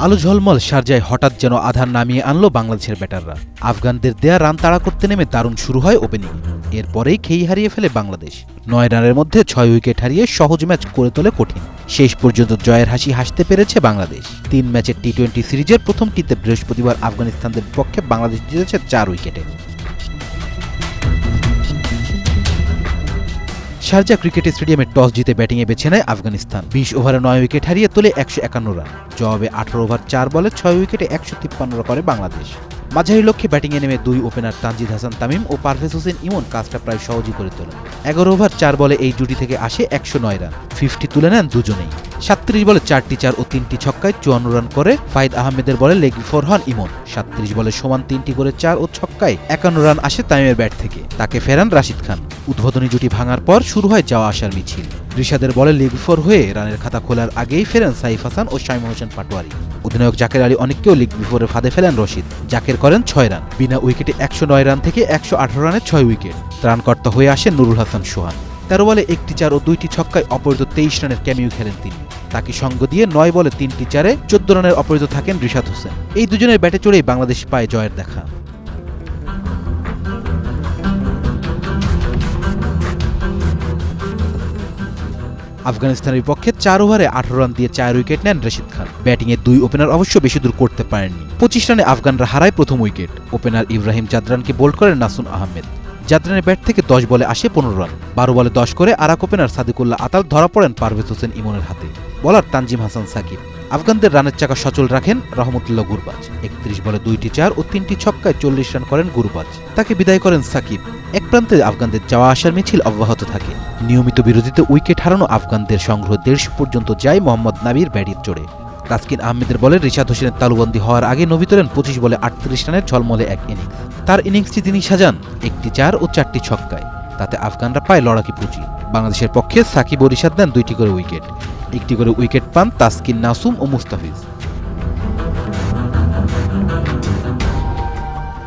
আলো ঝলমল শারজায় হঠাৎ যেন আধার নামিয়ে আনলো বাংলাদেশের ব্যাটাররা। আফগানদের দেয়া রান তাড়া করতে নেমে দারুণ শুরু হয় ওপেনিং। এরপরেই খেই হারিয়ে ফেলে বাংলাদেশ। ৯ রানের মধ্যে ৬ উইকেট হারিয়ে সহজ ম্যাচ করে তোলে কঠিন। শেষ পর্যন্ত জয়ের হাসি হাসতে পেরেছে বাংলাদেশ। ৩ ম্যাচের টি-20 সিরিজের প্রথমটিতে বৃহস্পতিবার আফগানিস্তানদের বিপক্ষে বাংলাদেশ জিতেছে ৪ উইকেটে। শারজা ক্রিকেট স্টেডিয়ামে টস জিতে ব্যাটিংয়ে বেছে নেয় আফগানিস্তান। ২০ ওভারে ৯ উইকেট হারিয়ে তোলে ১৫১ রান। জবাবে ১৮ ওভার ৪ বলে ৬ উইকেটে ১৫৩ রান করে বাংলাদেশ। মাঝারি লক্ষ্যে ব্যাটিংয়ে নেমে দুই ওপেনার তানজিদ হাসান তামিম ও পারভেজ হোসেন ইমন কাজটা প্রায় সহজই করে তোলেন। ১১ ওভার ৪ বলে এই জুটি থেকে আসে ১০৯ রান। 50 তুলে নেন দুজনেই। ৩৭ বলে ৪টি ৪ ও ৩টি ছক্কায় ৫৪ রান করে ফাহিদ আহমেদের বলে লেগ বিফোর হন ইমন। ৩৭ বলে সমান ৩টি করে ৪ ও ছক্কায় ৫১ রান আসে তামিমের ব্যাট থেকে। তাকে ফেরান রাশিদ খান। উদ্বোধনী জুটি ভাঙার পর শুরু হয় যাওয়া আসার মিছিল। রিশাদের বলে লেগ বিফোর হয়ে রানের খাতা খোলার আগেই ফেরেন সাইফ হাসান ও শামীম হোসেন পাটোয়ারি। অধিনায়ক জাকের আলী অনেককেও লেগ বিফোরে ফাঁদে ফেলেন রশিদ। জাকের করেন ৬ রান। বিনা উইকেটে ১০৯ রান থেকে ১১৮ রানে ৬ উইকেট। ত্রাণকর্তা হয়ে আসেন নুরুল হাসান সোহান। ১৩ বলে ১টি ৪ ও ২টি ছক্কায় অপরাজিত ২৩ রানের ক্যামিও খেলেন তিনি। তাকে সঙ্গ দিয়ে ৯ বলে ৩টি ৪-এ ১৪ রানের অপরাজিত থাকেন রিশাদ হোসেন। এই দুজনের ব্যাটে চড়েই বাংলাদেশ পায় জয়ের দেখা। আফগানিস্তানের বিপক্ষে ৪ ওভারে ১৮ রান দিয়ে ৪ উইকেট নেন রশিদ খান। ব্যাটিংয়ে দুই ওপেনার অবশ্য বেশি দূর করতে পারেননি। ২৫ রানে আফগানরা হারায় প্রথম উইকেট। ওপেনার ইব্রাহিম জাদরানকে বোল্ড করেন নাসুন আহমেদ। জাদরানের ব্যাট থেকে ১০ বলে আসে ১৫ রান। ১২ বলে ১০ করে আরাক ওপেনার সাদিকুল্লাহ আতাল ধরা পড়েন পারভেজ হোসেন ইমনের হাতে। বলার তানজিম হাসান সাকিব। আফগানদের রানের চাকা সচল রাখেন রহমতুল্লাহ গুরবাজ। ৩১ বলে ২টি ৪ ও ৩টি ছক্কায় ৪০ রান করেন গুরবাজ। তাকে বিদায় করেন সাকিব। এক প্রান্তে আফগানদের যাওয়া আসার মিছিল অব্যাহত থাকে। নিয়মিত বিরতিতে উইকেট হারানো আফগানদের সংগ্রহ ১৫০ পর্যন্ত যায় মোহাম্মদ নাবির ব্যাটির চড়ে। তাসকিন আহমেদের বলে রিশাদ হোসেনের তালুবন্দী হওয়ার আগে নবী তোলেন ২৫ বলে ৩৮ রানের ঝলমলে এক ইনিংস। তার ইনিংসটি তিনি সাজান ১টি ৪ ও ৪টি ছক্কায়। তাতে আফগানরা পায় লড়াকি পুঁজি। বাংলাদেশের পক্ষে সাকিব ও রিশাদ দেন ২টি করে উইকেট। ১টি করে উইকেট পান তাসকিন, নাসুম ও Mustafiz.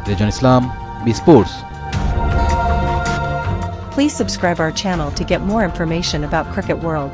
Rezon Islam, B sports. Please subscribe our channel to get more information about Cricket World.